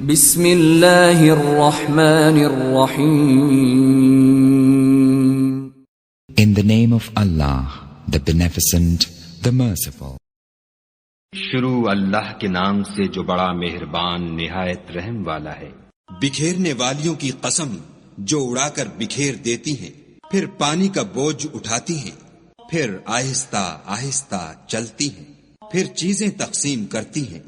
بسم اللہ الرحمن الرحیم. In the name of Allah, the Beneficent, the Merciful. شروع اللہ کے نام سے جو بڑا مہربان نہایت رحم والا ہے. بکھیرنے والیوں کی قسم جو اڑا کر بکھیر دیتی ہیں، پھر پانی کا بوجھ اٹھاتی ہیں، پھر آہستہ آہستہ چلتی ہیں، پھر چیزیں تقسیم کرتی ہیں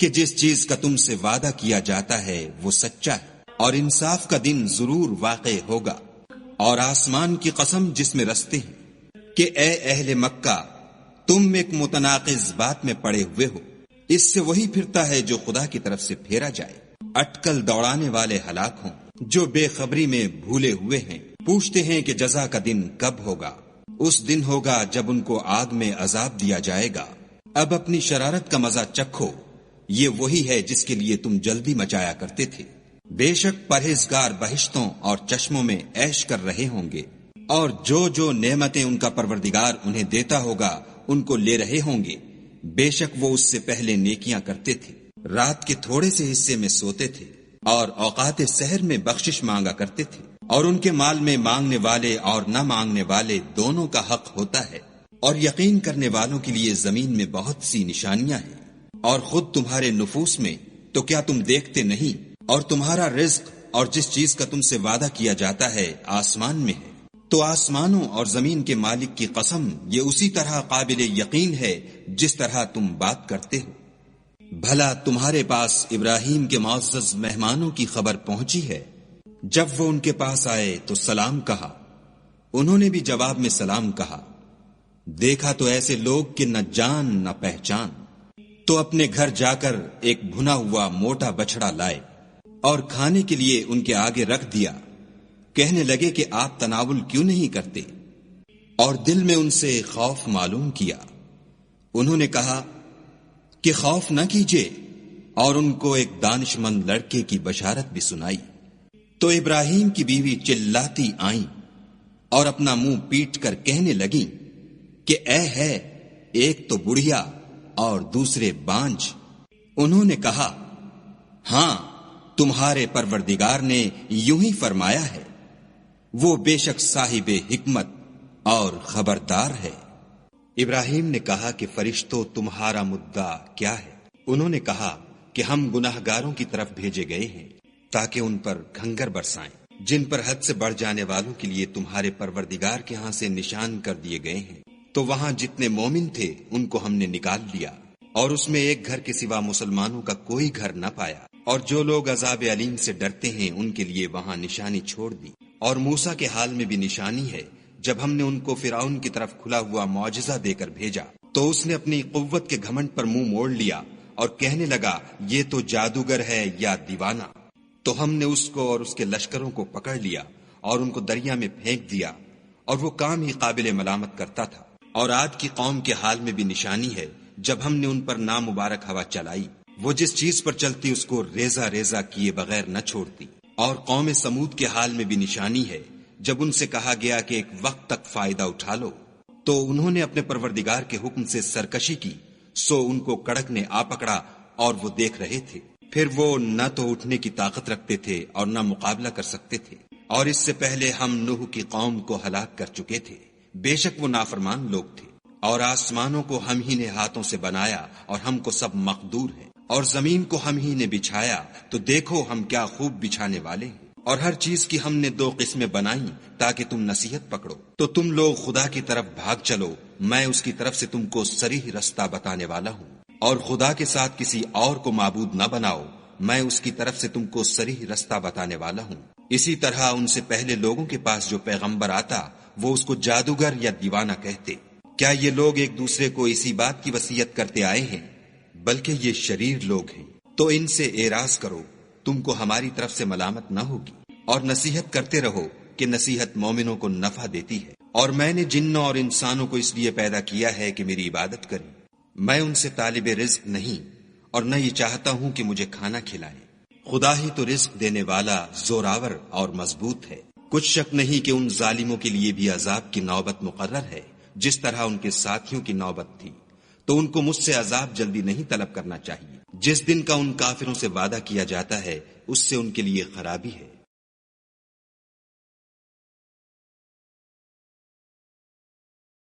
کہ جس چیز کا تم سے وعدہ کیا جاتا ہے وہ سچا ہے اور انصاف کا دن ضرور واقع ہوگا. اور آسمان کی قسم جس میں رستے ہیں کہ اے اہل مکہ، تم ایک متناقض بات میں پڑے ہوئے ہو، اس سے وہی پھرتا ہے جو خدا کی طرف سے پھیرا جائے. اٹکل دوڑانے والے ہلاک ہوں جو بے خبری میں بھولے ہوئے ہیں. پوچھتے ہیں کہ جزا کا دن کب ہوگا؟ اس دن ہوگا جب ان کو آگ میں عذاب دیا جائے گا. اب اپنی شرارت کا مزہ چکھو، یہ وہی ہے جس کے لیے تم جلدی مچایا کرتے تھے. بے شک پرہیزگار بہشتوں اور چشموں میں عیش کر رہے ہوں گے، اور جو نعمتیں ان کا پروردگار انہیں دیتا ہوگا ان کو لے رہے ہوں گے. بے شک وہ اس سے پہلے نیکیاں کرتے تھے، رات کے تھوڑے سے حصے میں سوتے تھے اور اوقات سحر میں بخشش مانگا کرتے تھے. اور ان کے مال میں مانگنے والے اور نہ مانگنے والے دونوں کا حق ہوتا ہے. اور یقین کرنے والوں کے لیے زمین میں بہت سی نشانیاں ہیں، اور خود تمہارے نفوس میں تو کیا تم دیکھتے نہیں؟ اور تمہارا رزق اور جس چیز کا تم سے وعدہ کیا جاتا ہے آسمان میں ہے. تو آسمانوں اور زمین کے مالک کی قسم یہ اسی طرح قابل یقین ہے جس طرح تم بات کرتے ہو. بھلا تمہارے پاس ابراہیم کے معزز مہمانوں کی خبر پہنچی ہے؟ جب وہ ان کے پاس آئے تو سلام کہا، انہوں نے بھی جواب میں سلام کہا. دیکھا تو ایسے لوگ کہ نہ جان نہ پہچان. تو اپنے گھر جا کر ایک بھنا ہوا موٹا بچڑا لائے اور کھانے کے لیے ان کے آگے رکھ دیا. کہنے لگے کہ آپ تناول کیوں نہیں کرتے؟ اور دل میں ان سے خوف معلوم کیا. انہوں نے کہا کہ خوف نہ کیجیے، اور ان کو ایک دانش مند لڑکے کی بشارت بھی سنائی. تو ابراہیم کی بیوی چلاتی آئیں اور اپنا منہ پیٹ کر کہنے لگیں کہ اے ہے، ایک تو بڑھیا اور دوسرے بانجھ. انہوں نے کہا، ہاں تمہارے پروردگار نے یوں ہی فرمایا ہے، وہ بے شک صاحب حکمت اور خبردار ہے. ابراہیم نے کہا کہ فرشتوں تمہارا مدعا کیا ہے؟ انہوں نے کہا کہ ہم گناہگاروں کی طرف بھیجے گئے ہیں تاکہ ان پر کھنگر برسائیں، جن پر حد سے بڑھ جانے والوں کے لیے تمہارے پروردگار کے ہاں سے نشان کر دیے گئے ہیں. تو وہاں جتنے مومن تھے ان کو ہم نے نکال لیا، اور اس میں ایک گھر کے سوا مسلمانوں کا کوئی گھر نہ پایا. اور جو لوگ عذاب علیم سے ڈرتے ہیں ان کے لیے وہاں نشانی چھوڑ دی. اور موسیٰ کے حال میں بھی نشانی ہے، جب ہم نے ان کو فرعون کی طرف کھلا ہوا معجزہ دے کر بھیجا تو اس نے اپنی قوت کے گھمنڈ پر منہ موڑ لیا اور کہنے لگا یہ تو جادوگر ہے یا دیوانہ. تو ہم نے اس کو اور اس کے لشکروں کو پکڑ لیا اور ان کو دریا میں پھینک دیا، اور وہ کام ہی قابل ملامت کرتا تھا. اور عاد کی قوم کے حال میں بھی نشانی ہے، جب ہم نے ان پر نامبارک ہوا چلائی، وہ جس چیز پر چلتی اس کو ریزہ ریزہ کیے بغیر نہ چھوڑتی. اور قوم سمود کے حال میں بھی نشانی ہے، جب ان سے کہا گیا کہ ایک وقت تک فائدہ اٹھا لو تو انہوں نے اپنے پروردگار کے حکم سے سرکشی کی، سو ان کو کڑک نے آ پکڑا اور وہ دیکھ رہے تھے. پھر وہ نہ تو اٹھنے کی طاقت رکھتے تھے اور نہ مقابلہ کر سکتے تھے. اور اس سے پہلے ہم نوح کی قوم کو ہلاک کر چکے تھے، بے شک وہ نافرمان لوگ تھے. اور آسمانوں کو ہم ہی نے ہاتھوں سے بنایا اور ہم کو سب مقدور ہیں. اور زمین کو ہم ہی نے بچھایا، تو دیکھو ہم کیا خوب بچھانے والے ہیں. اور ہر چیز کی ہم نے 2 قسمیں بنائیں تاکہ تم نصیحت پکڑو. تو تم لوگ خدا کی طرف بھاگ چلو، میں اس کی طرف سے تم کو صریح رستہ بتانے والا ہوں. اور خدا کے ساتھ کسی اور کو معبود نہ بناؤ، میں اس کی طرف سے تم کو صریح رستہ بتانے والا ہوں. اسی طرح ان سے پہلے لوگوں کے پاس جو پیغمبر آتا وہ اس کو جادوگر یا دیوانہ کہتے. کیا یہ لوگ ایک دوسرے کو اسی بات کی وصیت کرتے آئے ہیں؟ بلکہ یہ شریر لوگ ہیں. تو ان سے اعراض کرو، تم کو ہماری طرف سے ملامت نہ ہوگی. اور نصیحت کرتے رہو کہ نصیحت مومنوں کو نفع دیتی ہے. اور میں نے جنوں اور انسانوں کو اس لیے پیدا کیا ہے کہ میری عبادت کریں. میں ان سے طالب رزق نہیں، اور نہ یہ چاہتا ہوں کہ مجھے کھانا کھلائیں. خدا ہی تو رزق دینے والا زوراور اور مضبوط ہے. کچھ شک نہیں کہ ان ظالموں کے لیے بھی عذاب کی نوبت مقرر ہے جس طرح ان کے ساتھیوں کی نوبت تھی. تو ان کو مجھ سے عذاب جلدی نہیں طلب کرنا چاہیے. جس دن کا ان کافروں سے وعدہ کیا جاتا ہے اس سے ان کے لیے خرابی ہے۔